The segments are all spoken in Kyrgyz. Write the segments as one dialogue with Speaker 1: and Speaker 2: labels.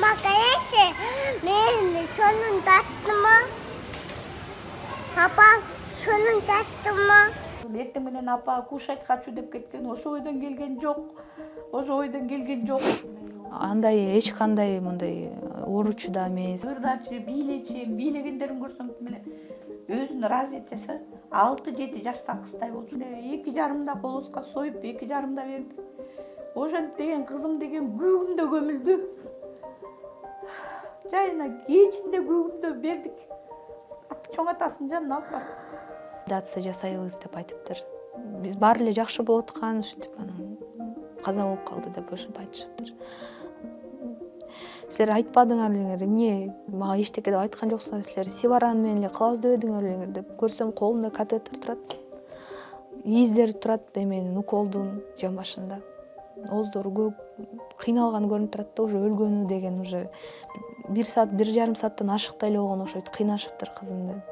Speaker 1: Мама, конечно, мен шунун таттымы? Папа, шунун таттымы?
Speaker 2: Эртең менен апа кушать хочу деп кеткен, ошо ойдон келген жок.
Speaker 3: Андай эч кандай мындай ооручу да эмес.
Speaker 2: Ырдачы, бийлегендерин көрсөң эле өзүн развить жаса, 6-7 жаштагы кыздай болчу. 2,5 колоска союп, 2,5 берди. Ошентип деген кызым деген көгүндө көмүлдү. Жайына кечинде көгүндө бердик. Чоң атасынын жанына алып барып.
Speaker 3: Операция жасайбыз деп айтыптыр. Биз баары эле жакшы болуп аткан, ушинтип анан каза болуп калды деп ошентип айтышыптыр. Силер айтпадыңар элеңер, эмне мага эчтеке деп айткан жоксуңар силер, Севараны менен эле кылабыз дебедиңер элеңер деп. Көрсөм колунда катетер турат. Издери турат эменин, уколдун жан башында. Ооздору көп, кыйналган көрүнүп турат да, уже өлгөнү деген уже 1 саат, 1,5 сааттан ашыктай эле болгон окшойт, кыйнашыптыр кызымды.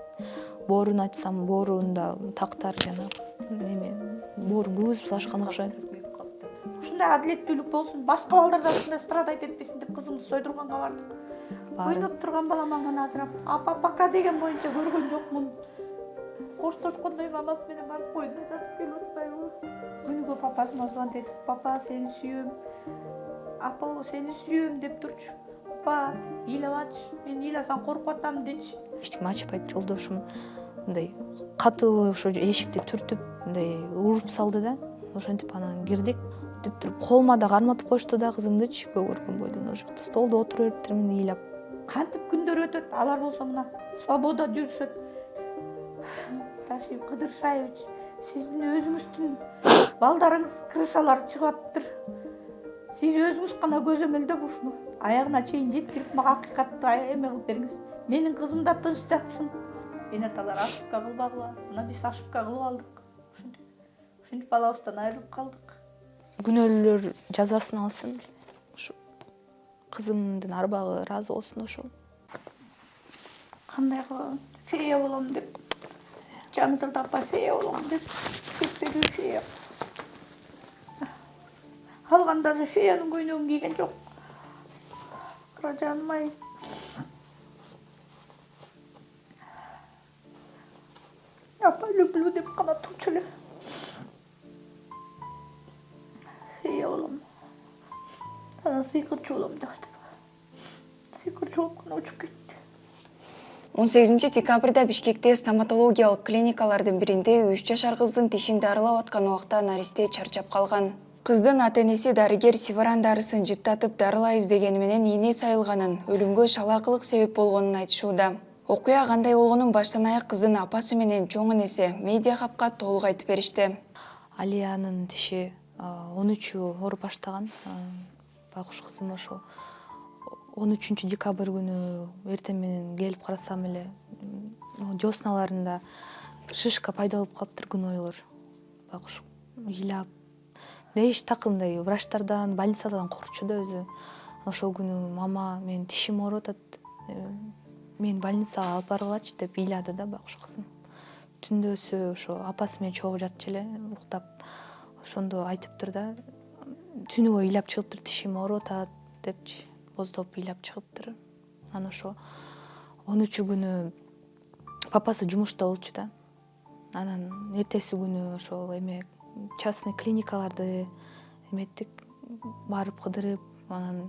Speaker 3: Боорун ачсам, боорунда тактар жана эме, боору күүзүп салышкан окшойт.
Speaker 2: Ушундай адилеттүүлүк болсун, башка балдар да ушундай страдать этпесин деп кызымды сойдурганга бардык. Ойлоп турган балам андан ажырап, апа пока деген боюнча көргөн жокмун. Коштошкондой мамасы менен барып койдум, жатып келип атпайбы. Күнүгө папасына звонить этип, папа сени сүйөм, апа сени сүйөм деп турчу. Папа ыйлабачы, мен ыйласам коркуп атам дечи.
Speaker 3: Эчтеке ачпайт, жолдошум мындай катуу ошо эшикти түртүп мындай уруп салды да, ошентип анан кирдик. Деп туруп колума да карматып коюшту да кызымдычы көгөргөн бойдон ошол жакта столдо отуруп бериптирмин ыйлап.
Speaker 2: Кантип күндөр өтөт, алар болсо мына свобода жүрүшөт. Ташип Кыдыршаевич, сиздин өзүңүздүн балдарыңыз крышалары чыгып атыптыр. Сиз өзүңүз гана көзөмөлдөп ушуну аягына чейин жеткирип мага акыйкатты эме кылып бериңиз. Менин кызым да тынч жатсын. Энаталар ошибка кылбагыла. Мына биз ошибка кылып алдык. Ушинтип балабыздан айрылып калдык.
Speaker 3: Күнөөлүүлөр жазасын алсын. Ушу кызымдын арбагы ыраазы болсун ошол.
Speaker 2: Кандай кылам? Фея болом деп. Жаңылда апа фея болом деп. Кетпеди фея. Алган даже феянын көйнөгүн кийген жок. Жаным ай. Апа люблю деп гана турчу эле. Фея болом. Анан сыйкырчу болом деп атып. Сыйкырчу болуп гана учуп кетти.
Speaker 4: 18 декабрда Бишкекте стоматологиялык клиникалардын биринде 3 жашар кыздын тишин дарылап аткан убакта наристе чарчап калган. Кыздын ата-энеси дарыгер Севаран дарысын жыттатып дарылайбыз дегени менен ийне сайылганын, өлүмгө шалаакылык себеп болгонун айтышууда. Окуя кандай болгонун баштан аяк кыздын апасы менен чоң энеси Медиа Хабка толук айтып беришти.
Speaker 3: Алиянын тиши 13 ооруп баштаган. Байкуш кызым ошо 13 декабрь күнү эртең менен келип карасам эле десналарында шишка пайда болуп калыптыр, гнойлор. Байкуш ыйлап эч такымдай врачтардан, больницадан коркчу да өзү. Ошол күнү мама менин тишим ооруп атат, мен больницага алып баргылачы деп ыйлады да байкуш кызым. Түндөсү ошо апасы менен чогуу жатчу эле, уктап. Ошондо айтыптыр да, түнү бою ыйлап чыгыптыр, тишим ооруп атат депчи, боздоп ыйлап чыгыптыр. Анан ошо 13 күнү папасы жумушта болчу да. Анан эртеси күнү ошол эме частный клиникаларды эметтик, барып кыдырып, анан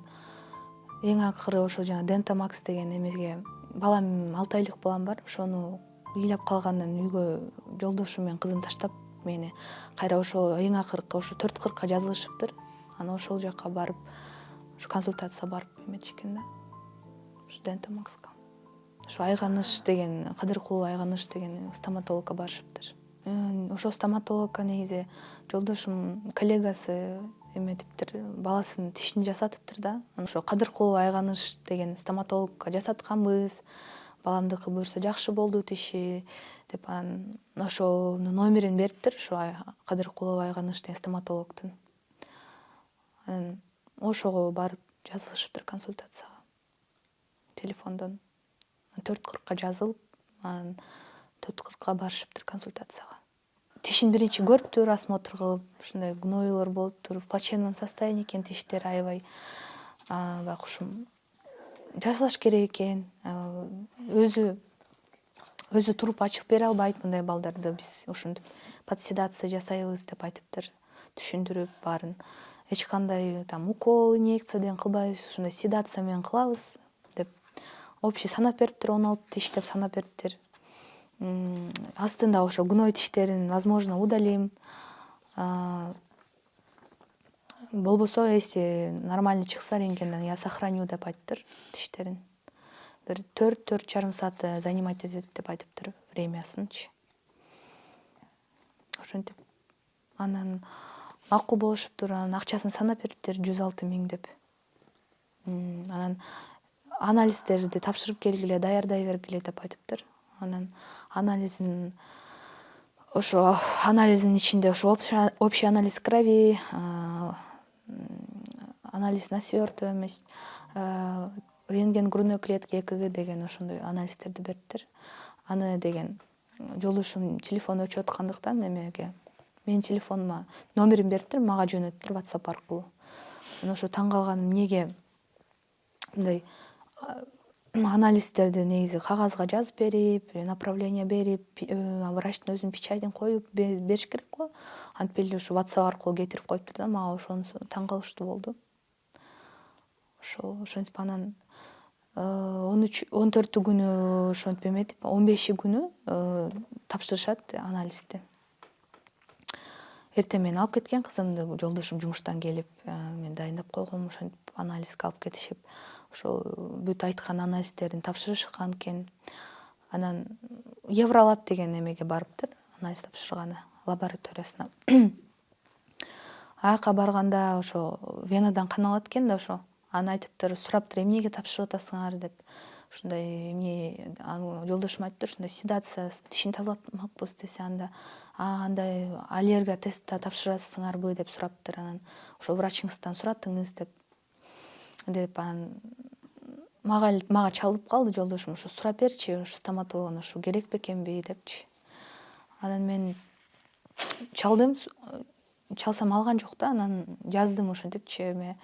Speaker 3: эң акыры ошо жана Дента Макс деген эмеге, балам 6 айлык балам бар, ошону ыйлап калгандан үйгө жолдошум менен кызым таштап мени кайра ошо эң акыркы ошо 4:40 жазылышыптыр. Анан ошол жака барып, ушу консультация барып эметишкен да. Ушу Дента Макска. Ушу Айганыш деген, Кадыркулова Айганыш деген стоматологко барышыптыр. Ошо стоматологко негизи жолдошум коллегасы эметиптир, баласынын тишин жасатыптыр да. Ошо Кадыркулова Айганыш деген стоматологко жасатканбыз. Баламдыкы буюрса жакшы болду тиши деп анан ошонун номерин бериптир, ошо Кадыркулова Айганыш деген стоматологдун. Анан ошого барып жазылышыптыр консультацияга. Телефондон 4:40 жазылып, анан 4:40 барышыптыр консультацияга. Тишин биринчи көрүптүр, осмотр кылып, ушундай гнойлор болуптур, в плачевном состоянии экен тиштер аябай. Байкушум жасалаш керек экен. Өзү туруп ачык бере албайт мындай балдарды, биз ушинтип подседация жасайбыз деп айтыптыр, түшүндүрүп баарын. Эч кандай там укол, инъекция деген кылбайбыз, ушундай седация менен кылабыз деп общий санап бериптир, 16 тиш деп санап бериптир. Астында ошо гной тиштерин возможно удалим. Болбосо, если нормально чыкса рентгенден, я сохраню деп айтыптыр тиштерин. Бир 4-4,5 саат занимать этет деп айтыптыр времясынчы. Ошентип анан макул болушуптур, анан акчасын санап бериптир 106 000 деп. Анан анализдерди тапшырып келгиле, даярдай бергиле деп айтыптыр. Анан анализдин ичинде ошо общий анализ крови, анализ на свертываемость, рентген грудной клетки, ЭКГ деген ошондой анализдерди бериптир. Аны деген жолдошум телефон өчүп аткандыктан эмеге менин телефонума номерин бериптир, мага жөнөттүр WhatsApp аркылуу. Мен ошо таң калганым, эмнеге мындай анализдерди негизи кагазга жазып берип, направление берип, врачтын өзүнүн печатин коюп бериш керек го. Антип эле ушу WhatsApp аркылуу кетирип коюптур да, мага ошонусу таң калыштуу болду. Ошентип анан 14 күнү ошентип эметип, 15 күнү тапшырышат анализди. Эртең менен алып кеткен кызымды, жолдошум жумуштан келип, мен дайындап койгом, ошентип анализге алып кетишип, ошол бүт айткан анализдерин тапшырышкан экен. Анан Евролаб деген эмеге барыптыр, анализ тапшырганы, лабораториясына. Аяка барганда ошо венадан кан алат экен да, ошо аны айтыптыр, сураптыр, эмнеге тапшырып атасыңар деп. Ушундай эмне, жолдошум айтты, ушундай седация, тишин тазалатмакпыз десе, андай аллергия тест тапшырасыңарбы деп сураптыр. Анан ошо врачыңыздан суратыңыз деп анан мага чалып калды жолдошум, ошо сурап берчи, ошо стоматологдон ошо керек бекенби депчи. Анан мен чалсам алган жок да, анан жаздым ошентипчи,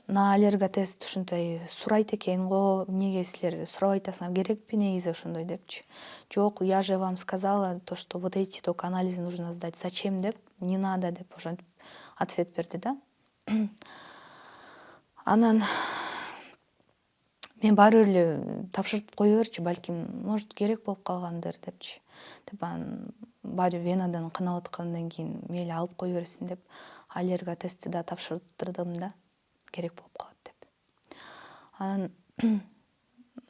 Speaker 3: на аллергия тест ушундай сурайт экен го, эмнеге силер сурабай атасыңар, керекпи негизи ошондой депчи. Жок, я же вам сказала, то, что вот эти только анализы нужно сдать. Зачем деп, не надо деп ошентип ответ берди да. Анан мен баары эле тапшыртып кое берчи, балким, может, керек болуп калгандыр депчи. Деп анан баары венадан кан алып аткандан кийин мейли алып кое берсин деп аллергия тестти да тапшыртырдым да, керек болуп калат деп. Анан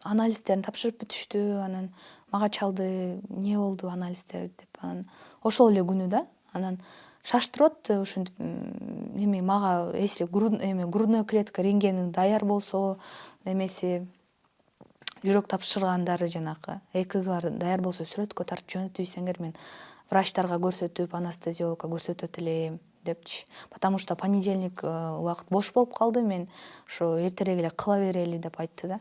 Speaker 3: анализдерин тапшырып бүтүштү, анан мага чалды, эмне болду анализдер деп. Анан ошол эле күнү да, анан шаштырып атты, ошентип эми мага, если грудной клетка рентгени даяр болсо, немесе жүрөк тапшыргандары жанагы ЭКГлар даяр болсо сүрөткө тартып жөнөтүп ийсеңер, мен врачтарга көрсөтүп, анестезиологко көрсөтөт элем депчи. Потому что понедельник убакыт бош болуп калды, мен ошо эртерээк эле кыла берели деп айтты да.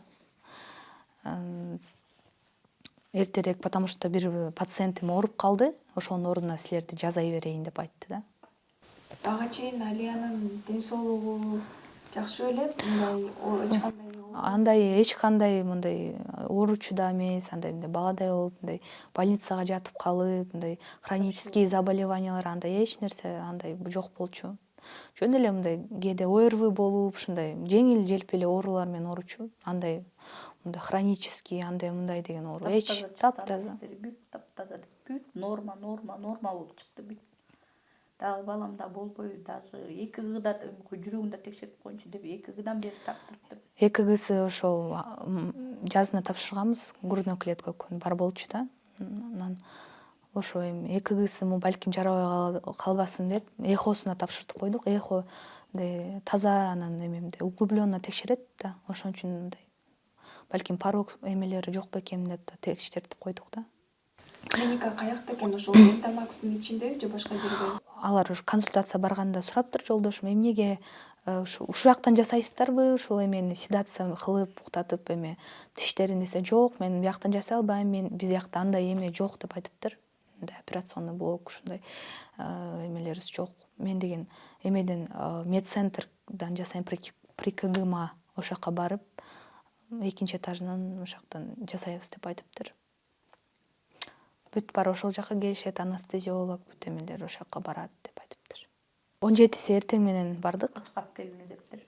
Speaker 3: Эртерээк, потому что бир пациентим ооруп калды, ошонун ордуна силерди жазай берейин деп айтты да.
Speaker 4: Ага чейин Алиянын ден соолугу жакшы беле,
Speaker 3: Андай эч кандай мындай ооручу да эмес, андай баладай болуп, мындай больницага жатып калып, мындай хронические заболеваниялар, андай эч нерсе андай жок болчу. Жөн эле мындай кээде ОРВ болуп, ушундай жеңил желпи эле оорулар менен ооручу. Андай мындай хронический, андай мындай деген оору эч таптаза.
Speaker 2: Таптаза бүт норма болуп чыкты бүт. Дагы баламда болбой, даже ЭКГда жүрөгүн да текшерип коеюнчу деп ЭКГдан берип таптырыптыр.
Speaker 3: ЭКГсы ошол жазына тапшырганбыз, грудной клетка өкүн бар болчу да. Анан ошо эми ЭКГсы балким жарабай калбасын деп эхосуна тапшыртып койдук. Эхо таза, анан эмемде углубленно текшерет да, ошон үчүн мындай балким порог эмелери жок бекен деп текшертип койдук да.
Speaker 4: Клиника каякта экен, ошол Дентамакстын ичиндеби же башка жерде?
Speaker 3: Алар ушу консультация барганда сураптыр жолдошум, эмнеге ушул жактан жасайсыздарбы, ушул эмени седация кылып уктатып эме тиштерин десе, жок, мен бияктан жасай албайм, биз жакта андай эме жок деп айтыптыр. Мындай операционный блок ушундай эмелерибиз жок. Мен деген эмеден медцентрдан жасайм, при КГМа ошол жака барып экинчи этажынан ошоктон жасайбыз деп айтыптыр. Бүт бар ошол жака келишет, анестезиолог бүт эмелер ошол жака барат деп айтыптыр. 17-си эртең менен бардык.
Speaker 2: Кап келгиле дептир.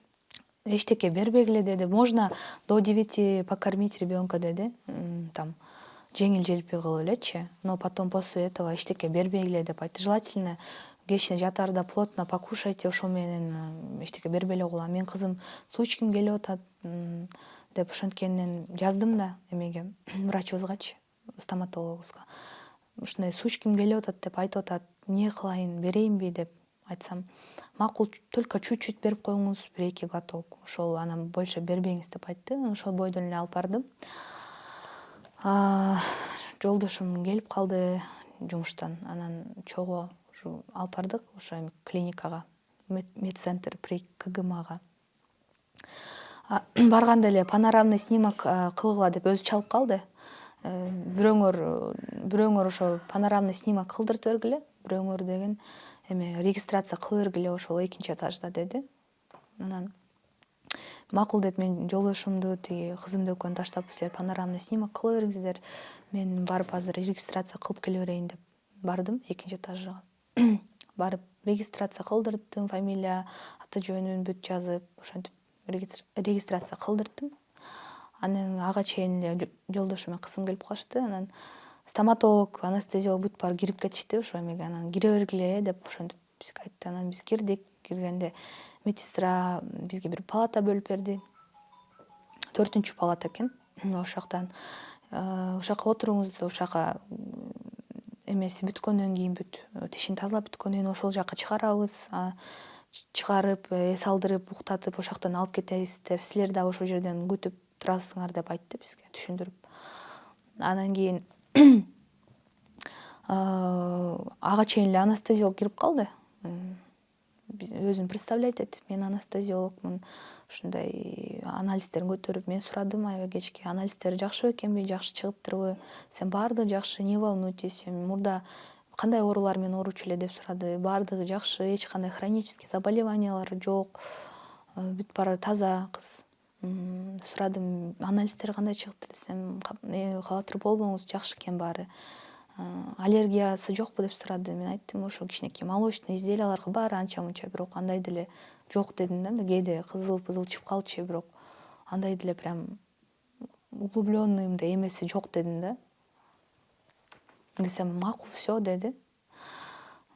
Speaker 3: Эчтеке бербегиле деди. Можно до 9 покормить ребенка деди. Там жеңил желпи кылып элечи. Но потом после этого эчтеке бербегиле деп айтты. Желательно кечине жатаарда плотно покушайте, ошо менен эчтеке бербей эле кула. Мен кызым суу ичким келип атат деп ошенткенинен жаздым да эмеге, врачыбызгачы, стоматологубузга. Ушундай суу ичким келип атат деп айтып атат. Эмне кылайын, берейинби деп айтсам, макул, только чуть-чуть берип коюңуз, 1-2 глоток. Ошол анан больше бербеңиз деп айтты. Ошол бойдон эле алып бардым. Жолдошум келип калды жумуштан. Анан чогуу алып бардык ошо клиникага, медцентр при КГМага. Барганда эле панорамный снимок кылгыла деп өзү чалып калды. Бирөөңөр ошо панорамный снимок кылдырып бергиле, бирөөңөр деген эме регистрация кылып бергиле ошол 2-чи этажда деди. Анан макул деп мен жолдошумду, тиги кызымды экөөнү таштап, силер панорамный снимок кылып бериңиздер, мен барып азыр регистрация кылып келе берейин деп бардым 2-чи этажга. Барып регистрация кылдырдым, фамилия, аты жөнүн бүт жазып, ошентип регистрация кылдырдым. Анан ага чейин эле жолдошум менен кызым келип калышты. Анан стоматолог, анестезиолог бүт баары кирип кетишти ошо эмеге. Анан кире бергиле деп ошентип бизге айтты. Анан биз кирдик. Киргенде медсестра бизге бир палата бөлүп берди. 4-чү палата экен. Ошол жака отуруңуз, ошол жака эмеси бүткөндөн кийин, бүт тишин тазалап бүткөндөн кийин ошол жака чыгарабыз. Чыгарып, эс алдырып, уктатып, ошол жактан алып кетесиздер. Силер да ошол жерден күтүп турасыңар деп айтты бизге, түшүндүрүп. Анан кийин ага чейин эле анестезиолог кирип калды. Өзүн представлять этип, мен анестезиологмун, ушундай анализдерин көтөрүп, мен сурадым аябай кечке, анализдери жакшы экенби, жакшы чыгыптырбы, сен баардыгы жакшы, не волнуйтесь, мурда кандай оорулар менен ооруучу эле деп сурады. Баардыгы жакшы, эч кандай хронический заболеваниялар жок, бүт баары таза кыз. Сурадым, анализдери кандай чыгыптыр десем, кабатыр болбоңуз, жакшы экен баары. Аллергиясы жокпу деп сурады. Мен айттым, ошо кичинекей молочный изделияларга баары анча мынча, бирок андай деле жок дедим да. Кээде кызыл чыгып калчу, бирок андай деле прям углубленный мындай эмеси жок дедим да. Десем, макул, все деди.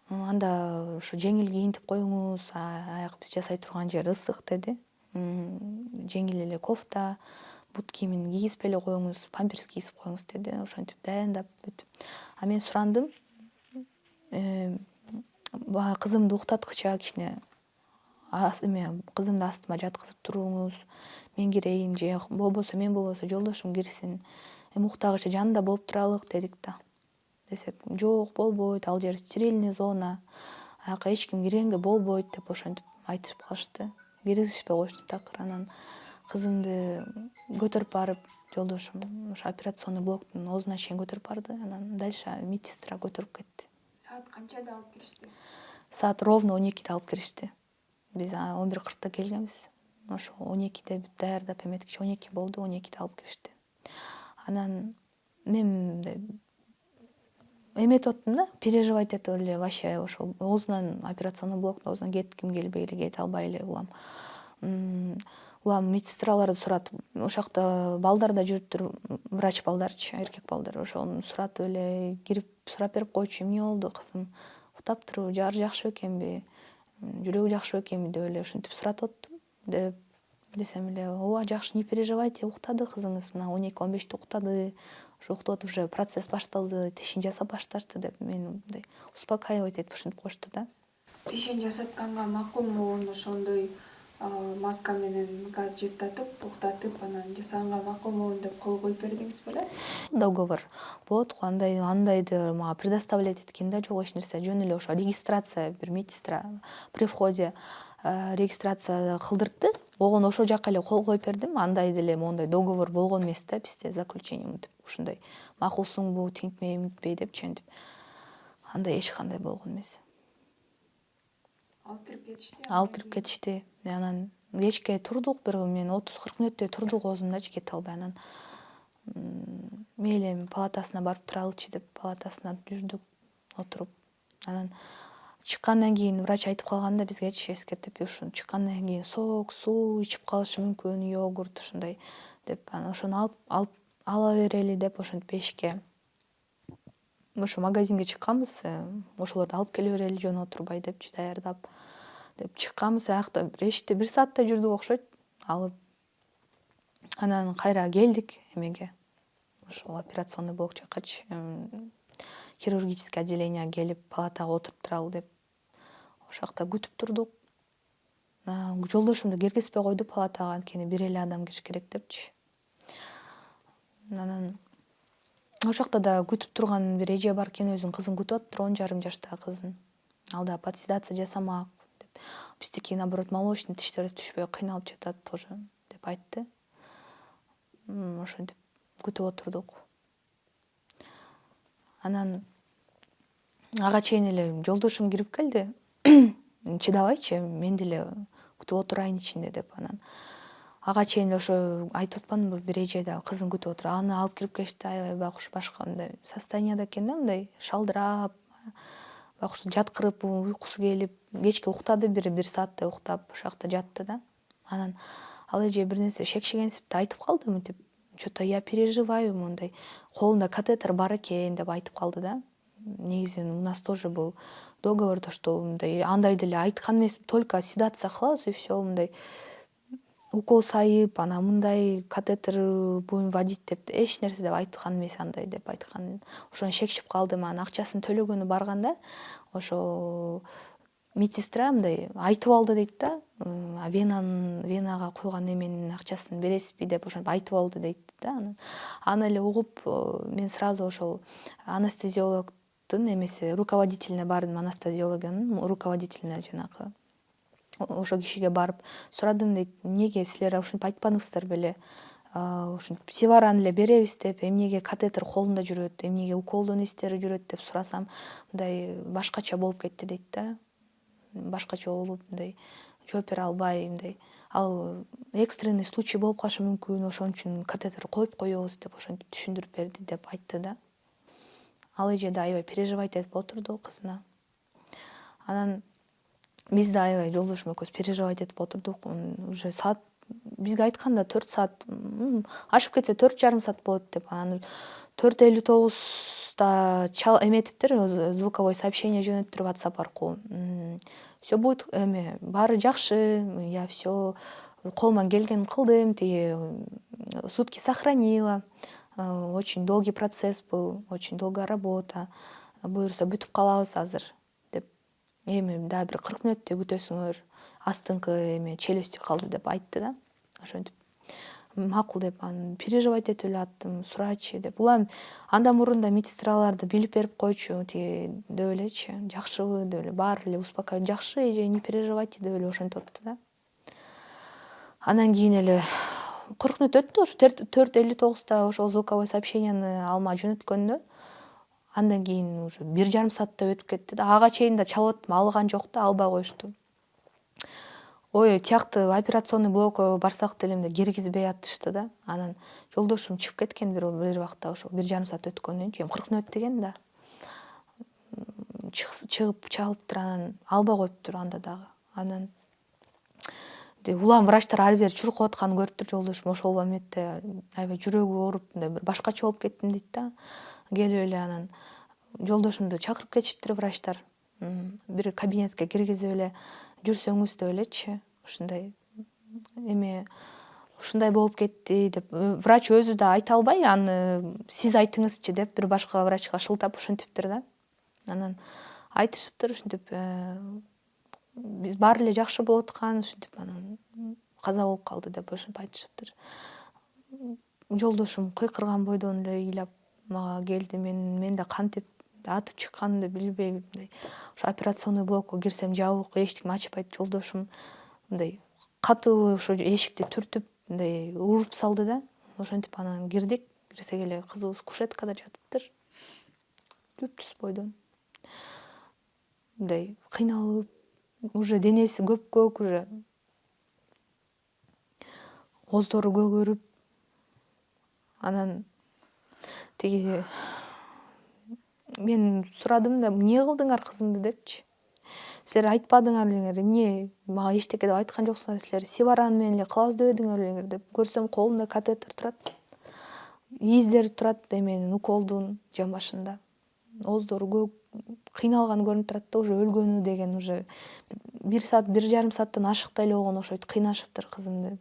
Speaker 3: Анда ошо жеңил кийинтип коюңуз, аяк биз жасай турган жер ысык деди. Жеңил эле кофта, бут кийимин кийгизбей эле коюңуз, памперс кийгизип коюңуз деди. Ошентип дайындап бүт. Мен сурандым, кызымды уктаткыча кичине кызымды астыма жаткызып туруңуз, мен кирейин, же болбосо мен болбосо жолдошум кирсин, уктагыча жанында болуп туралык дедик да. Десек, жок, болбойт, ал жер стерильный зона, аяка эч ким киргенге болбойт деп ошентип айтышып калышты. Киргизишпей коюшту такыр. Анан кызымды көтөрүп барып, жолдошум ошо операционный блоктун оозуна чейин көтөрүп барды. Анан дальше медсестра көтөрүп кетти.
Speaker 4: Саат канчада алып киришти?
Speaker 3: Саат ровно 12-де алып киришти. Биз 11:40 келгенбиз. Ошо 12-де бүт даярдап эметкиче 12 болду, 12-де алып киришти. Анан мен эметип аттым да, переживать этип эле вообще ошо оозунан, операционный блоктун оозунан кетким келбей эле, кете албай эле улам. Улам медсестраларды суратып, ошол жакта балдар да жүрүптүр, врач балдарчы, эркек балдар, ошону суратып эле кирип сурап берип койчу, эмне болду кызым, уктаптырбы, жары жакшы бекенби, жүрөгү жакшы бекенби деп эле ушинтип суратып аттым. Десем эле, ооба жакшы, не переживайте, уктады кызыңыз, мына 12-15-те уктады, ушу уктап уже процесс башталды, тишин жасап башташты деп мени мындай успокаивать этип ушинтип коюшту да.
Speaker 4: Тишин жасатканга макулму, ошондой маска менен газ жыттатып, уктатып, анан жасаганга макулму деп кол коюп бердиңиз беле?
Speaker 3: Договор болот го, андайды мага предоставлять эткен да жок эч нерсе. Жөн эле ошо регистрация, бир медсестра при входе регистрация кылдыртты. Болгону ошол жака эле кол коюп бердим. Андай деле моундай договор болгон эмес да бизде, заключение мынтип ушундай макулсуңбу, тинтпейби деп чентип. Андай эч кандай болгон эмес.
Speaker 4: Алып кирип кетишти.
Speaker 3: Алып кирип кетишти. Анан кечке турдук, бир мен 30-40 мүнөттөй турдук оозумдачы кете албай. Анан мейли эми палатасына барып туралычы деп палатасына жүрдүк отуруп. Анан чыккандан кийин врач айтып калганда бизгечи эскертип, ушуну чыккандан кийин соок суу ичип калышы мүмкүн, йогурт ушундай деп, анан ошону ала берели деп ошентип эшикке ошо магазинге чыкканбыз, ошолорду алып келе берели жөн отурбай депчи даярдап деп чыкканбыз. Аякта эшикте 1 сааттай жүрдүк окшойт алып. Анан кайра келдик эмеге, ошол операционный блок жакачы, хирургический отделенияга келип палатага отуруп туралы деп ошол жакта күтүп турдук. Жолдошумду киргизбей койду палатага, анткени бир эле адам кириш керек депчи. Анан ошол жакта да күтүп турган бир эже бар экен, өзүнүн кызын күтүп атыптыр, 10,5 жаштагы кызын. Ал да патседация жасамак деп. Биздики наоборот молочный тиштерибиз түшпөй кыйналып жатат тоже деп айтты. Ошентип күтүп отурдук. Анан ага чейин эле жолдошум кирип келди. Чыдабайчы, мен деле күтүп отурайын ичинде деп. Анан ага чейин ошо айтып атпадымбы, бир эже да кызын күтүп отуруп, аны алып кирип келишти. Аябай байкуш башка мындай состоянияда экен да, мындай шалдырап, байкуш жаткырып, уйкусу келип, кечке уктады, 1 сааттай уктап ошол жакта жатты да. Анан ал эже бир нерсе шекшегенсип айтып калды, мынтип, что-то я переживаю, мындай колунда катетер бар экен деп айтып калды да. Негизи у нас тоже был договор, то что мындай андай деле айткан эмес, только седация кылабыз и все, мындай укол сайып, анан мындай катетер будем вводить деп эч нерсе деп айткан эмес, андай деп айткан. Ошону шекшип калдым. Анан акчасын төлөгөнү барганда ошо медсестра мындай айтып алды дейт да, венага куйган эменин акчасын бересизби деп ошентип айтып алды дейт да. Аны эле угуп мен сразу ошол анестезиологдун эмеси руководителине бардым, анестезиологиянын руководителине, жанагы ошо кишиге барып сурадым дейт, эмнеге силер ушинтип айтпадыңыздар беле, ушинтип севараны эле беребиз деп, эмнеге катетер колунда жүрөт, эмнеге уколдун издери жүрөт деп сурасам, мындай башкача болуп кетти дейт да. Башкача болуп, мындай жооп бере албай, мындай ал экстренный случай болуп калышы мүмкүн, ошон үчүн катетер коюп коебуз деп ошентип түшүндүрүп берди деп айтты да. Ал эже да аябай переживать этип отурду кызына. Анан биз да аябай жолдошум экөөбүз переживать этип отурдук. Уже саат бизге айтканда 4 саат, ашып кетсе 4,5 саат болот деп. Анан 4:59 эметиптир, звуковой сообщение жөнөттүрүп WhatsApp аркылуу. Все будет, баары жакшы, я все колуман келгенин кылдым, тиги сутки сохранила, очень долгий процесс был, очень долгая работа, буюрса бүтүп калабыз азыр деп. Эми дагы бир 40 мүнөттөй күтөсүңөр, астыңкы челюсти калды деп айтты да. Ошентип макул деп, анан переживать этип эле аттым, сурачы деп. Улам андан мурун да медсестраларды билип берип койчу, тиги деп элечи, жакшыбы деп эле, баары эле успокаивать, жакшы эже, не переживайте деп эле ошентип атты да. Анан кийин эле 40 мүнөт өттү, ошо 4:59 ошол звуковой сообщенияны алма жөнөткөндө, андан кийин уже 1,5 сааттай өтүп кетти да. Ага чейин да чалып аттым, алган жок да, албай коюшту. Ой, тиякты операционный блокко барсак деле мындай киргизбей атышты да. Анан жолдошум чыгып кеткен бир убакта, ошо 1,5 саат өткөндөн кийин, 40 мүнөт деген да. Чыгып чалыптыр, анан албай коюптур анда дагы. Анан улам врачтар ары бери чуркап атканын көрүптүр жолдошум, ошол моментте аябай жүрөгү ооруп, мындай бир башкача болуп кеттим дейт да. Келип эле анан жолдошумду чакырып кетиптир врачтар. Бир кабинетке киргизип эле жүрсөңүз деп элечи, ушундай ушундай болуп кетти деп. Врач өзү да айта албай, аны сиз айтыңызчы деп бир башка врачка шылтап ушинтиптир да. Анан айтышыптыр ушинтип, биз баары эле жакшы болуп аткан, ушинтип, анан каза болуп калды деп ошентип айтышыптыр. Жолдошум кыйкырган бойдон эле ыйлап мага келди, мен да кантип атып чыкканымды билбей, мындай ошо операционный блокко кирсем жабык, эчтеке ачпайт. Жолдошум мындай катуу ошо эшикти түртүп, мындай уруп салды да. Ошентип анан кирдик. Кирсек эле кызыбыз кушеткада жатыптыр, түп-түз бойдон. Мындай кыйналып, уже денеси көк уже. оздору көгөрүп, анан тиги мен сурадым да, эмне кылдыңар кызымды депчи. Силер айтпадыңар элеңер, эмне мага эчтеке деп айткан жоксуңар, силер Севараны менен эле кылабыз дебедиңер элеңер деп. Көрсөм колунда катетер турат. Издери турат эменин, уколдун жан башында. Оздору көп, кыйналган көрүнүп турат да, уже өлгөнү деген уже 1 саат, 1,5 сааттан ашыкта эле болгон окшойт, кыйнашыптыр кызымды.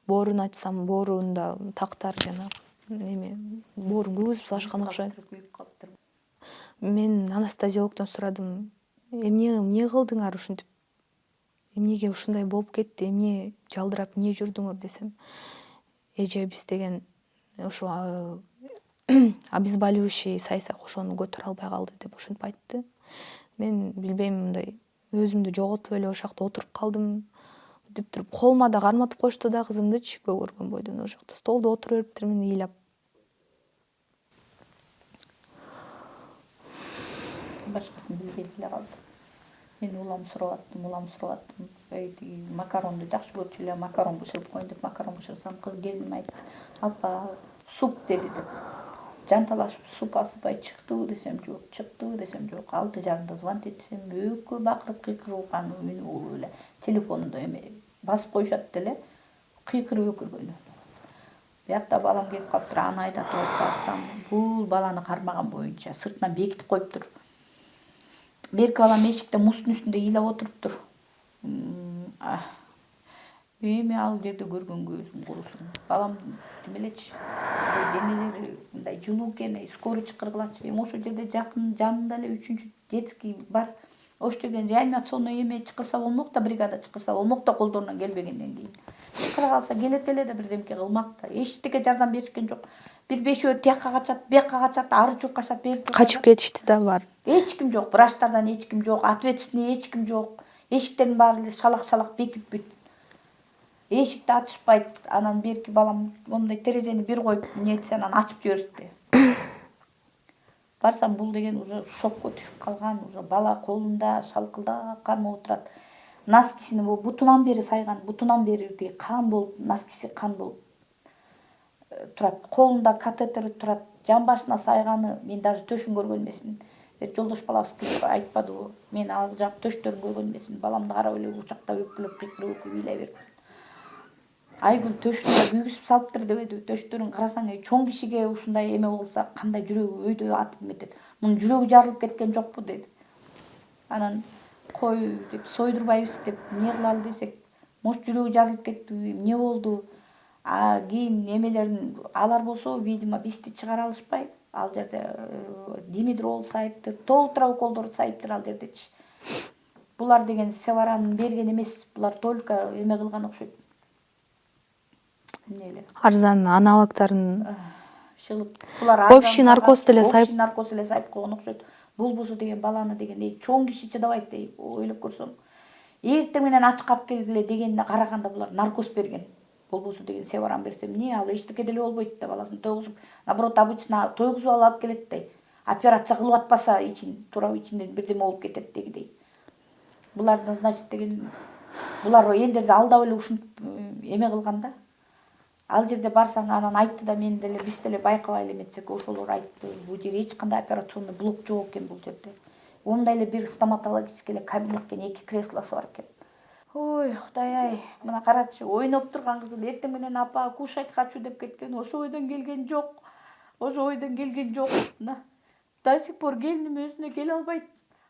Speaker 3: Боорун ачсам, боорунда тактар жана эме, боорун күйгүзүп салышкан окшойт. Мен анестезиологдон сурадым, эмне кылдыңар ушинтип, эмнеге ушундай болуп кетти, эмне жалдырап эмне жүрдүңөр десем, эже биз деген ушу обезболивающий сайсак, ошону көтөрө албай калды деп ошентип айтты. Мен билбейм, мындай өзүмдү жоготуп эле ошол жакта отуруп калдым деп туруп, колума да карматып коюшту да кызымдычы, көгөргөн бойдон ошол жакта столдо отура бериптирмин ыйлап.
Speaker 2: Башкасын билбей эле калдым. Мен улам сурап аттым. Тиги макаронду жакшы көрчү эле, макарон бышырып коеюн деп макарон бышырсам, кыз келиnim айтты. Апа, суп деди деп. Жанталашып суп асыбай чыктыбы десем жок, 6:30 звонить этсем, өкө бакырып кыйкырып үнү эле телефонунда эме басып коюшат деле, кыйкырып өкүргөнү. Биякта балам келип калыптыр, аны айдатып алып барсам, бул баланы кармаган боюнча сыртынан бекитип коюптур. Берки балам эшикте муздун үстүндө ыйлап отуруптур. Эми ал жерде көргөнгө өзүм курусум. Балам демелечи, денелери мындай жылуу экен, скорый чакыргылачы. Эми ошол жерде жакын жанында эле 3-чү детский бар. Ошол жерден реанимационный эме чакырса болмок да, бригада чакырса болмок да, колдорунан келбегенден кийин. Чакыра калса келет эле да бирдемке кылмак да. Эчтеке жардам беришкен жок. Бир бешөө тияка качат, бияка качат, ары жук качат, бери жук
Speaker 3: Качып кетишти да бар.
Speaker 2: Эч ким жок, врачтардан эч ким жок, ответственный эч ким жок. Эшиктердин баары эле шалак бекип бүт. Эшикти ачышпайт. Анан берки балам мондай терезени бир коюп, эмне этсе анан ачып жиберишти. Барсам, бул деген уже шокко түшүп калган, уже бала колунда шалкылдап кармап отурат. Носкисини бутунан бери сайган, бутунан бери кан болуп, носкиси кан болуп турат. Колунда катетери турат. Жан башына сайганы, мен даже төшүн көргөн эмесмин. Жолдош балабыз келип айтпадыбы? Мен ал жак төштөрүн көргөн эмесмин. Баламды карап эле учактап өкүлөп, кыйкырып ыйлай берип. Айгүл төшүнө күйгүзүп салыптыр дебеди. Төштөрүн карасаң, чоң кишиге ушундай эме болса, кандай жүрөгү өйдөй атып метет. Мунун жүрөгү жарылып кеткен жокпу деди. Анан кой деп сойдурбайбыз деп эмне кылалы десек, может жүрөгү жарылып кеттиби, эмне болду? Кийин эмелерин алар болсо, видимо, бизди чыгара алышпай, ал жерде димедрол сайыптыр, толтура уколдор сайыптыр ал жердечи. Булар деген Севаранын берген эмес, булар только эме кылган окшойт.
Speaker 3: Арзан аналогдарын
Speaker 2: шылып, булар
Speaker 3: общий наркоз деле
Speaker 2: сайып койгон окшойт. Булбусу деген баланы деген чоң киши чыдабайт, ойлоп көрсөң. Эртең менен ачык алып келгиле дегенине караганда булар наркоз берген. Булбусу деген Севаран берсе эмне, ал эчтеке деле болбойт да, баласын тойгузуп, наоборот, обычно тойгузуп алып келет да. Операция кылып атпаса, тура ичинен бирдеме болуп кетет дегидей. Булардын, значит, деген булар элдерди алдап эле ушинтип эме кылган да. Ал жерде барсаң, анан айтты да, мен деле биз деле байкабай эле эметсек, ошолор айтты, бул жерде эч кандай операционный блок жок экен бул жерде. Ондай эле бир стоматологический эле кабинет экен, 2 креслосу бар экен. Ой, Кудай-ай, мына карачы, ойноп турган кызым эртең менен апа кушать хочу деп кеткен, ошо ойдон келген жок. Мына до сих пор келиним өзүнө келе албайт.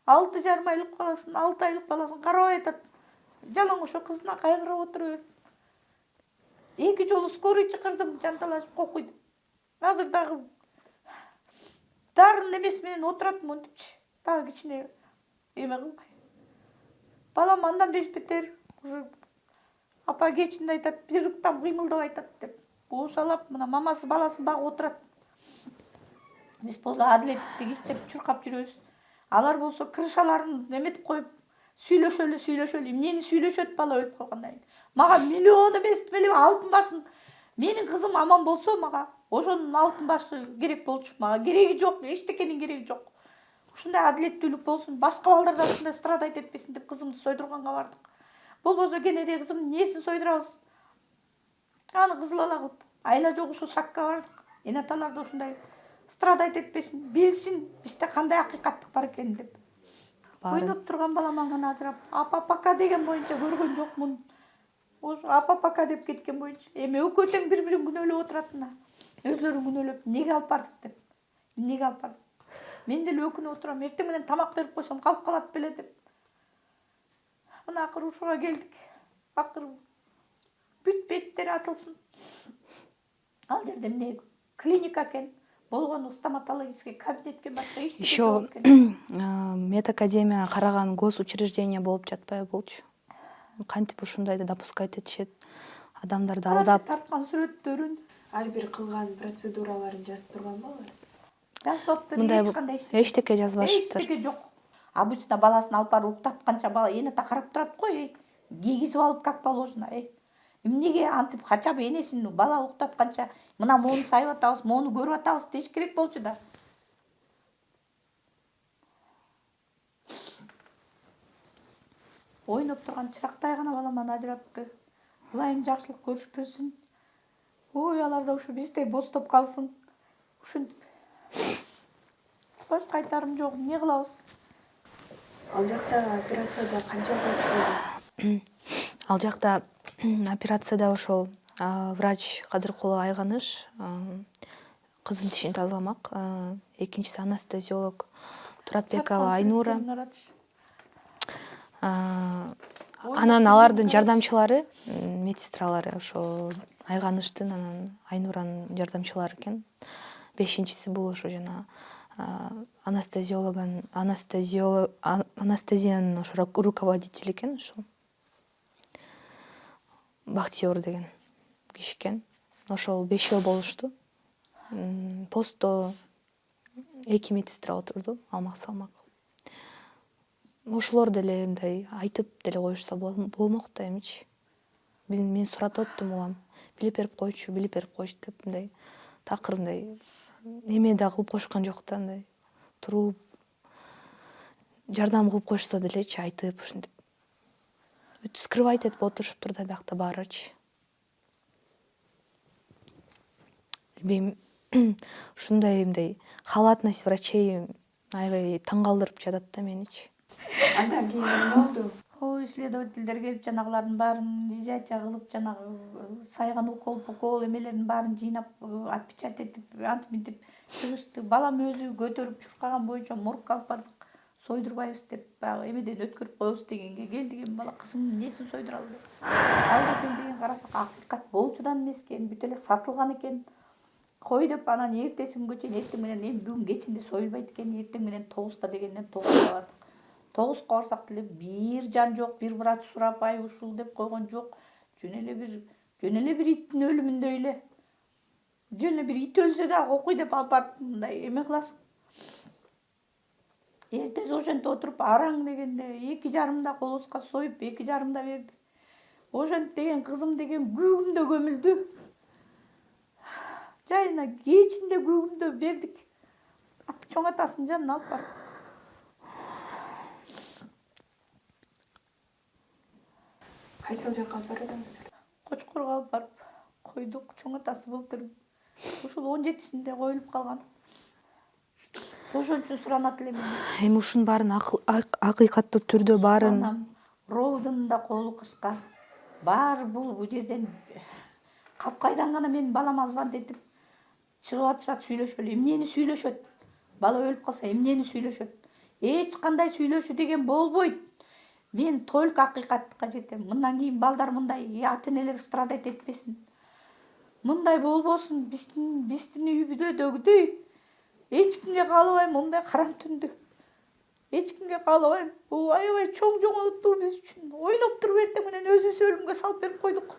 Speaker 2: 6,5 айлык баласын, 6 айлык баласын карабай атат. Жалаң ошо кызына кайгырып отура берип. 2 жолу скорый чакырдым, жанталашып кокуйду. Азыр дагы дарын эмес менен отурат монтипчи. Дагы кичине эме кылбай. Балам андан бетер уже апа кечинде айтат, бир ыктам кыймылдабай атат деп. Ошалап мына мамасы баласын багып отурат. Биз болсо адилеттик иштеп чуркап жүрөбүз. Алар болсо крышаларын эметип коюп, сүйлөшөлү. Эмнени сүйлөшөт бала өлүп калгандан кийин. Мага миллион эмес беле алтын башын. Менин кызым аман болсо мага ошонун алтын башы керек болчу. Мага кереги жок, эчтекенин кереги жок. Ушундай адилеттүүлүк болсун, башка балдар да ушундай страдать этпесин деп кызымды сойдурганга бардык. Болбосо кенеде кызымдын несин сойдурабыз? аны кызыл ала кылып айла жок ушул шакка бардык. Эне аталар да ушундай страдать этпесин, билсин бизде кандай акыйкаттык бар экенин деп. Ойноп турган балам андан ажырап, апа пока деген боюнча көргөн жокмун. Ошо апа пока деп кеткен боюнча. Эми экөө тең бири-бирин күнөөлөп отуратына. Өзлөрүн күнөөлөп, эмнеге алып бардык деп. Эмнеге алып бардык? Мен деле өкүнүп отурам, эртең менен тамак берип койсом калып калат беле деп. Мына акыры ушуга келдик. Акыры бүт беттери атылсын. Ал жерде эмне клиника экен. Болгону стоматологический кабинеттен башка эчтеке
Speaker 3: Еще
Speaker 2: жок экен.
Speaker 3: медакадемия караган госучреждение болуп жатпайбы болчу. Кантип ушундайды допускать этишет, адамдарды алдап.
Speaker 2: Тарткан сүрөттөрүн
Speaker 4: ар бир кылган процедураларын жазып турган болбойбу?
Speaker 2: жазбаптыр,
Speaker 3: Мындай
Speaker 2: эч кандай
Speaker 3: эчтеке жазбашыптыр.
Speaker 2: эчтеке жок. Обычно баласын алып барып уктатканча бала эне карап турат го, кийгизип алып как положено, эмнеге антип хотя бы энесин бала уктатканча мына моуну сайып атабыз, моуну көрүп атабыз деш керек болчу да. Ойноп турган чырактай гана баламан ажырапты. Ылайым жакшылык көрүшпөсүн. Ой, алар да ушу биздей бостоп калсын. Ушинтип. Башка айтарым жок, эмне кылабыз?
Speaker 4: Ал жакта операцияда канча болду?
Speaker 3: Ал жакта операцияда ошол врач Кадыркулова Айганыш кыздын тишин тазаламак. Экинчиси анестезиолог Туратбекова Айнура. Анан алардын жардамчылары, медсестралары ошо Айганыштын анан Айнуранын жардамчылары экен. Бешинчиси бул ошо жана анестезиянын ошо руководитель экен ушул. Бахтиер деген киши экен. Ошол 5 болушту. Постто 2 медсестра отурду, алмак салмак. Ошолор деле мындай айтып деле коюшса болмок да эмичи. Мен суратып аттым улам. Билип берип койчу деп мындай такыр мындай эме да кылып коюшкан жок да, мындай туруп жардам кылып коюшса делечи айтып ушинтип. Бүт скрывать этип отурушуптур да биякта баарычы. Мен ушундай мындай халатность врачей аябай таң калтырып жатат да меничи.
Speaker 4: Андан кийин эмне болду?
Speaker 2: Ой, исследовательдер келип жанагылардын баарын изяча кылып, жанагы сайган укол эмелерин баарын жыйнап, отпечатать этип, антип мынтип чыгышты. Балам өзү көтөрүп чуркаган боюнча моргка алып бардык. Сойдурбайбыз деп, баягы эмеден өткөрүп коебуз дегенге келдик. Эми бала кызымдын несин сойдура алды? Ал экен деген карасак акыйкат болчудан эмес экен, бүт эле сатылган экен. Кой деп анан эртеси күнгө чейин эртең менен эми бүгүн кечинде союлбайт экен, эртең менен 9-та дегенден 9-га бардык. 9-га барсак деле бир жан жок, бир врач сурап ай ушул деп койгон жок. Жөн эле бир иттин өлүмүндөй эле. Жөн эле бир ит өлсө дагы окуй деп алып барып мындай эме кыласың. Эртеси ошентип отуруп араң дегенде 2,5-да колубузга союп 2,5-да берди. Ошентип деген кызым деген күүгүмдө көмүлдү. Жайына кечинде күүгүмдө бердик. Чоң атасынын жанына алып барып.
Speaker 4: Кайсыл жакка алып бардыңыздар?
Speaker 2: Кочкорго алып барып койдук. Чоң атасы былтыр ушул 17-синде коюлуп калган. Ошон үчүн суранат элем.
Speaker 3: Эми ушунун баарын акыйкаттуу түрдө баарын
Speaker 2: Роудун да колу кыска. Баары бул жерден капкайдан гана менин балам звонить этип чыгып атышат, сүйлөшөлү. Эмнени сүйлөшөт? Бала өлүп калса эмнени сүйлөшөт? Эч кандай сүйлөшүү деген болбойт. Мен только акыйкаттыкка жетем. Мындан кийин балдар мындай ата-энелер страдать этпесин. Мындай болбосун. Биздин үйдөгүдөй эч кимге каалабайм мындай караң түндү. Эч кимге каалабайм. Бул аябай чоң жоңолтуу биз үчүн. Ойноп туруп эртең менен өзүбүз өлүмгө салып берип койдук.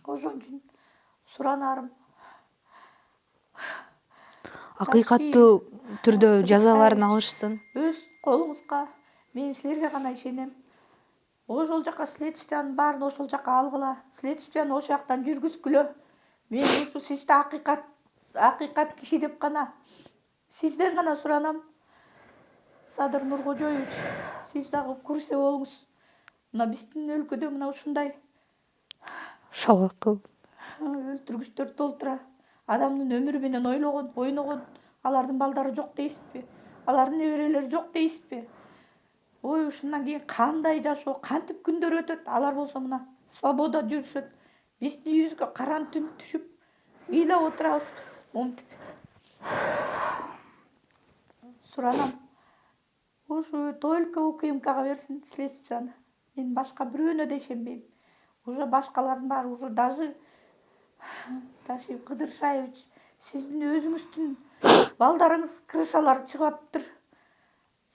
Speaker 2: Ошон үчүн суранарым
Speaker 3: акыйкаттуу түрдө жазаларын алышсын.
Speaker 2: Өз колуңузга мен силерге гана ишенем. Ошол жака следствиянын баарын ошол жака алгыла. Следствияны ошол жактан жүргүзгүлө. Мен ушу сизде акыйкат киши деп гана сизден гана суранам. Садыр Нуркожоевич, сиз дагы курсе болуңуз. мына биздин өлкөдө мына ушундай
Speaker 3: шалгак кылып
Speaker 2: өлтүргүчтөр толтура. Адамдын өмүрү менен ойногон алардын балдары жок дейсизби? Алардын неберелери жок дейсизби? Ой, ушундан кийин кандай жашоо, кантип күндөр өтөт? Алар болсо мына свобода жүрүшөт. Биздин үйүбүзгө каран түн түшүп, ыйлап отурабыз биз момтип. Суранам. Ушу только УКМКга берсин следствияны. Мен башка бирөөнө да ишенбейм. Уже башкалардын баары уже даже Кыдыршаевич, сиздин өзүңүздүн балдарыңыз крышалары чыгып атыптыр.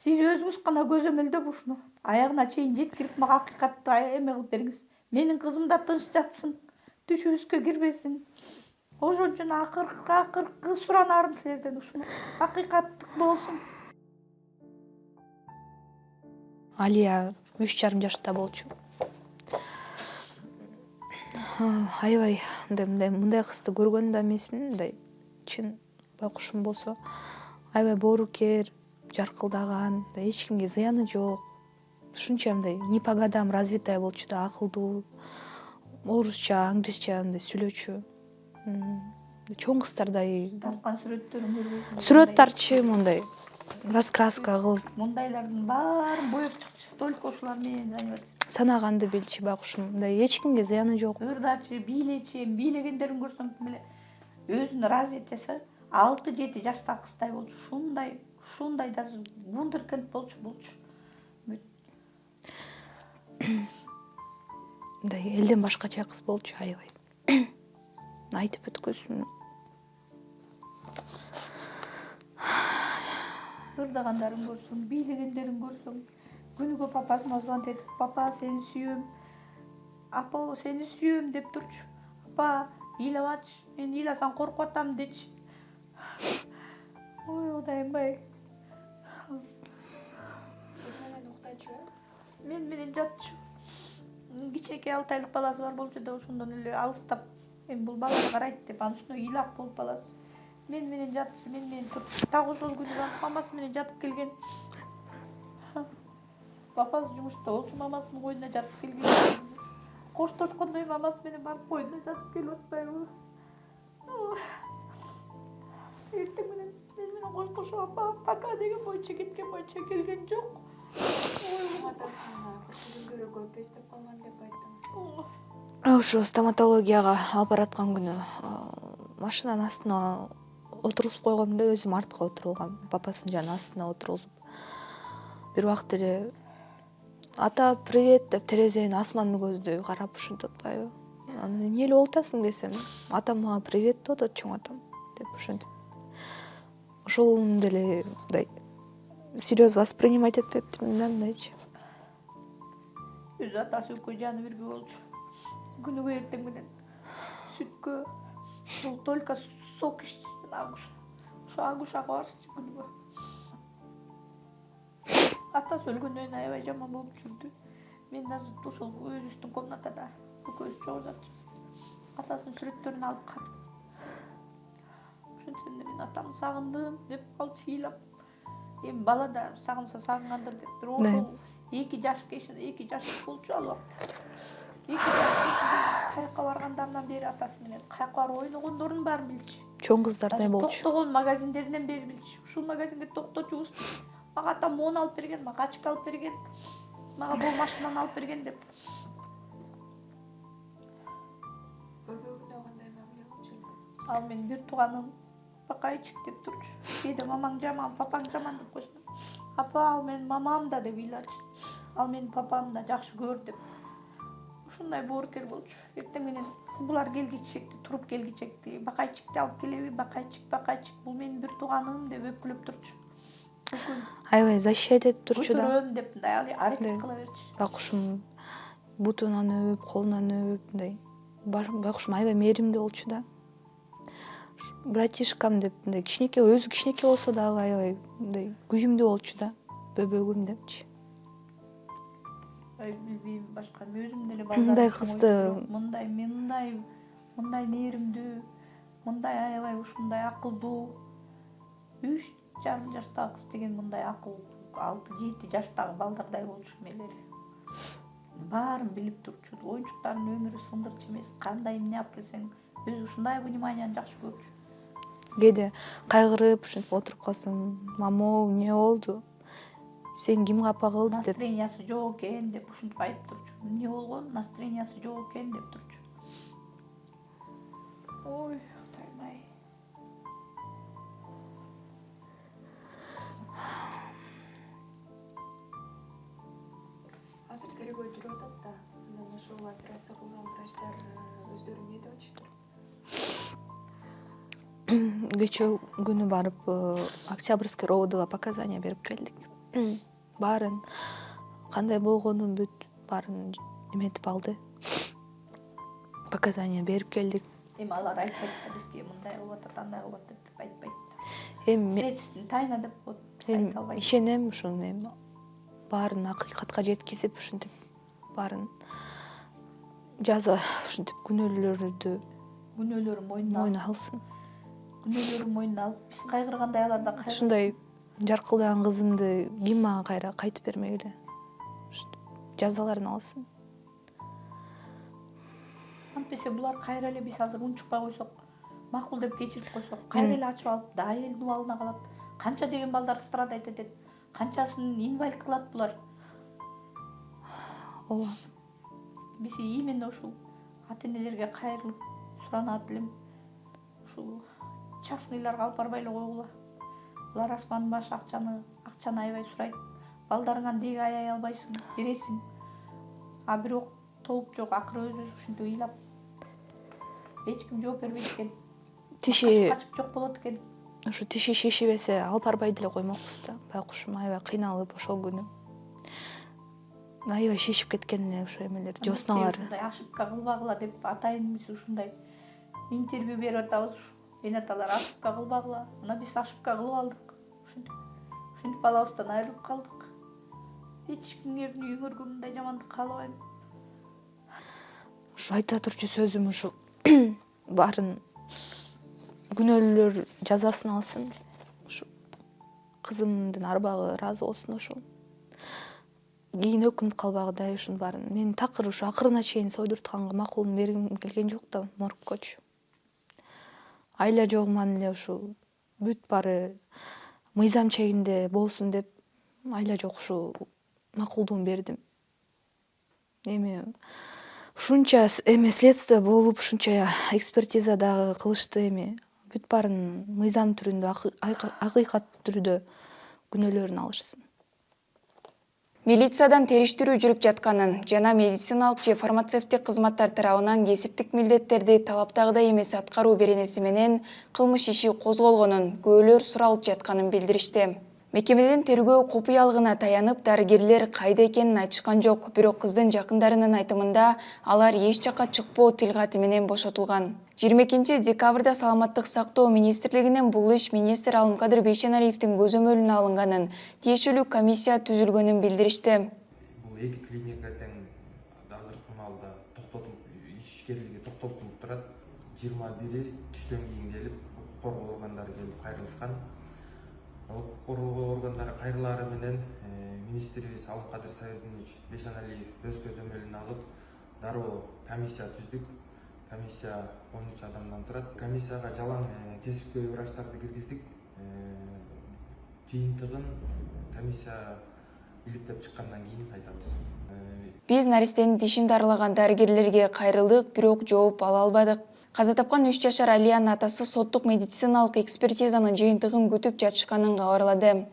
Speaker 2: Сиз өзүңүз гана көзөмөлдөп ушуну аягына чейин жеткирип мага акыйкатты эме кылып бериңиз. Менин кызым да тынч жатсын, түшүбүзгө кирбесин. Ошон үчүн акыркы суранарым силерден ушуну акыйкаттык болсун.
Speaker 3: Алия 3,5 жашта болчу. Аябай мындай кызды көргөн да эмесмин, мындай чын байкушум болсо аябай боорукер, жаркылдаган, эч кимге зыяны жок. Ушунча мындай не по годам развитая болчу да, акылдуу, орусча, англисча мындай сүйлөчү. Чоң кыздардай
Speaker 2: Тарткан сүрөттөрүн көрбөйсүң.
Speaker 3: сүрөттарчы мындай раскраска кылып
Speaker 2: Мундайлардын баарын боеп чыкчы. Только ушулар менен заниматься.
Speaker 3: санаганды билчү байкушум. Мындай эч кимге зыяны жок.
Speaker 2: Ырдачы, бийлечи, бийлегендерин көрсөң ким эле өзүн развить жаса 6-7 жаштагы кыздай болчу. Ушундай даже вундеркинд болчу.
Speaker 3: Мындай элден башкача кыз болчу, аябай. Айтып өткөзсүн.
Speaker 2: Ырдагандарын көрсөң, бийлегендерин көрсөң, күнүгө папасына звонить этип, папа, сени сүйөм. Апа, сени сүйөм деп турчу. Апа, ыйлабачы, мен ыйласаң коркуп атам дечи. Ой, Кудайым-ай.
Speaker 4: Сиз менен уктачу?
Speaker 2: Мен менен жатчу. Кичинекей 6 айлык баласы бар болчу да ошондон эле алыстап, эми бул баланы карайт деп, анын үстүнө ыйлак болуп баласы. Мен менен жатчу, мен менен турчу. Так ошол күнү мамасы менен жатып келген. Папасы жумушта болчу, мамасынын койнуна жатып келген. Коштошкондой мамасы менен барып койнуна жатып келип атпайбы? Эртең менен мен менен коштошуп апа, пока деген боюнча кеткен боюнча келген жок.
Speaker 4: Атасына күнгөрө көп эстеп калган деп айттыңыз.
Speaker 3: Ошо стоматологияга алып бараткан күнү машинанын астына отургузуп койгом да, өзүм артка отурулгам, папасынын жанына астына отургузуп. Бир убакыт эле ата привет деп терезенин асманды көздөй карап ушинтип атпайбы? Аны эмне эле болуп атасың десем, атам мага привет деп атат, чоң атам деп ошентип. Ошол деле мындай серьез воспринимать этпептимин да, мындайчы.
Speaker 2: Өз атасы экөө жаны бирге болчу. Күнүгө эртең менен сүткө бул только сок иччи, агуша. Ошо агушага барчу күнүгө. Атасы өлгөндөн кийин аябай жаман болуп жүрдү. Мен даже ошол өзүбүздүн комнатада экөөбүз чогуу жатчыбыз. Атасынын сүрөттөрүн алып карап. Ошентсем да мен атамды сагындым деп калчу ыйлап. Эми бала да сагынса сагынгандыр деп. Бирок ошол 2 жаш болчу ал убакта. 2 жаш каяка баргандарынан бери атасы менен каяка барып ойногондорун баарын билчү.
Speaker 3: Чоң кыздардай болчу.
Speaker 2: Токтогон магазиндеринен бери билчү. Ушул магазинге токточубуз. Мага атам мон алып берген, мага очко алып берген, мага бул машинаны алып берген деп.
Speaker 4: Бөбөгүнө кандай мамиле болчу?
Speaker 2: Ал менин бир тууганым Бакайчик деп турчу. Кээде мамаң жаман, папаң жаман деп койсун. Апа, ал менин мамам да деп ыйлачы. Ал менин папам да жакшы көр деп. Ушундай боорукер болчу. Эртең менен булар келгичекти, туруп келгичекти. Бакайчикти алып келеби? Бакайчик, бул менин бир тууганым деп өпкүлөп турчу.
Speaker 3: Аябай защищать этип турчу да.
Speaker 2: Көтөрөм деп мындай аракет кыла берчү.
Speaker 3: Байкушум бутунан өбүп, колунан өбүп, мындай байкушум аябай мээримдүү болчу да. Братишкам деп мындай кичинекей, өзү кичинекей болсо дагы аябай мындай күйүмдүү болчу да, бөбөгүм депчи.
Speaker 2: Билбейм, башка өзүм деле
Speaker 3: Мындай кызды
Speaker 2: мындай мээримдүү, мындай аябай ушундай акылдуу 3,5 жаштагы кыз деген мындай акыл 6-7 жаштагы балдардай болчу мелери. баарын билип турчу. Оюнчуктардын өмүрү сындырчу эмес. Кандай эмне алып келсең өзү ушундай вниманияны жакшы көрчү.
Speaker 3: кээде кайгырып ушинтип отуруп калсам, мамоо эмне болду? Сен ким капа кылды деп.
Speaker 2: Настроениясы жок экен деп ушинтип айтып турчу. Эмне болгон? Настроениясы жок экен деп турчу. Ой, Кутай-ай.
Speaker 5: Азыр тергөө жүрүп атат да. Анан ошол операция кылган врачтар өздөрү эмне деп атышты?
Speaker 3: Кечээ күнү барып Октябрьский РОВДга показания берип келдик. Баарын кандай болгонун бүт баарын эметип алды. Показания берип келдик.
Speaker 2: Эми алар айтпайт да бизге мындай кылып атат, андай кылып атат деп айтпайт.
Speaker 3: Эми
Speaker 2: Следственный тайна деп коет.
Speaker 3: мен ишенем ушуну, эми баарын акыйкатка жеткизип ушинтип баарын жаза ушинтип күнөөлөрдү
Speaker 2: Күнөөлөрүн мойнуна
Speaker 3: мойнуна алсын.
Speaker 2: Күнөөлөрүн мойнуна алып, биз кайгыргандай алар да кайгырсын.
Speaker 3: Ушундай жаркылдаган кызымды ким мага кайра кайтып бермегиле. Жазаларын алсын.
Speaker 2: Антпесе булар кайра эле биз азыр унчукпай койсок, макул деп кечирип койсок, кайра эле ачып алып, дайы элдин убалына калат. Канча деген балдар страдайт этет. Канчасын инвалид кылат булар.
Speaker 3: Ооба.
Speaker 2: Биз именно ушул ата-энелерге кайрылып суранат элем. Ушул частныйларга алып барбай эле койгула. Булар асмандын башы акчаны аябай сурайт. Балдарыңан деги аяй албайсың, бересиң. А бирок толук жок, акыры өзүбүз ушинтип ыйлап. Эч ким жооп бербейт экен.
Speaker 3: Тиши
Speaker 2: Качып жок болот экен.
Speaker 3: ушу тиши шишибесе алып барбай деле коймокпуз да. Байкушум аябай кыйналып ошол күнү. Аябай шишип кеткен эле ошо эмелер, жосуналар.
Speaker 2: Ушундай ошибка кылбагыла деп атайыныбыз ушундай интервью берип атабыз. Эне аталар ошибка кылбагыла. Мына биз ошибка кылып алдык. Ушинтип балабыздан айрылып калдык. Эч кимдин үйүңөргө мындай жамандык каалабайм.
Speaker 3: Ушу айта турчу сөзүм ушул баарын күнөөлөр жазасын алсын. Ушу кызымдын арбагы ыраазы болсун ошол. Кийин өкүнүп калбагыдай ушунун баарын. Мен такыр ушу акырына чейин сойдуртканга макулун бергим келген жок да, моргкочу. Айла жогуман эле ушул бүт баары мыйзам чегинде болсун деп айла жок ушу макулдугун бердим. Эми ушунча следствие болуп, ушунча экспертиза дагы кылышты, эми бүт баарын мыйзам түрүндө, акыйкат түрдө күнөөлөрүн алышсын.
Speaker 4: Милициядан териштирүү жүрүп жатканын жана медициналык же фармацевтик кызматтар тарабынан кесиптик милдеттерди талаптагыдай эмес аткаруу беренеси менен кылмыш иши козголгонун, күбөлөр суралып жатканын билдиришти. Мекемеден тергөө купуялыгына таянып, дарыгерлер кайда экенин айтышкан жок, бирок кыздын жакындарынын айтымында алар эч жакка чыкпоо тилгаты менен бошотулган. 22 декабрда Саламаттык сактоо министрлигинен бул иш министр Алымкадыр Бейшеналиевдин көзөмөлүнө алынганын, тиешелүү комиссия түзүлгөнүн билдиришти.
Speaker 6: Бул эки клиника тең азыркы маалда ишкерлиги токтотулуп турат. 21 түштөн кийин келип, укук коргоо органдары келип кайрылышкан. Укук коргоо органдары кайрылары менен министрибиз Алымкадыр Саидович Бейшеналиев өз көзөмөлүнө алып, дароо комиссия түздүк. Комиссия 13 адамдан турат. Комиссияга жалаң кесипкөй врачтарды киргиздик. Жыйынтыгын комиссия иликтеп чыккандан кийин айтабыз.
Speaker 4: Биз наристенин тишин дарылаган дарыгерлерге кайрылдык, бирок жооп ала албадык. Каза тапкан 3 жашар Алиянын атасы соттук медициналык экспертизанын жыйынтыгын күтүп жатышканын кабарлады.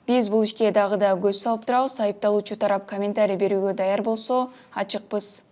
Speaker 4: Биз бул ишке дагы да көз салып турабыз. Айыпталуучу тарап комментарий берүүгө даяр болсо, ачыкпыз.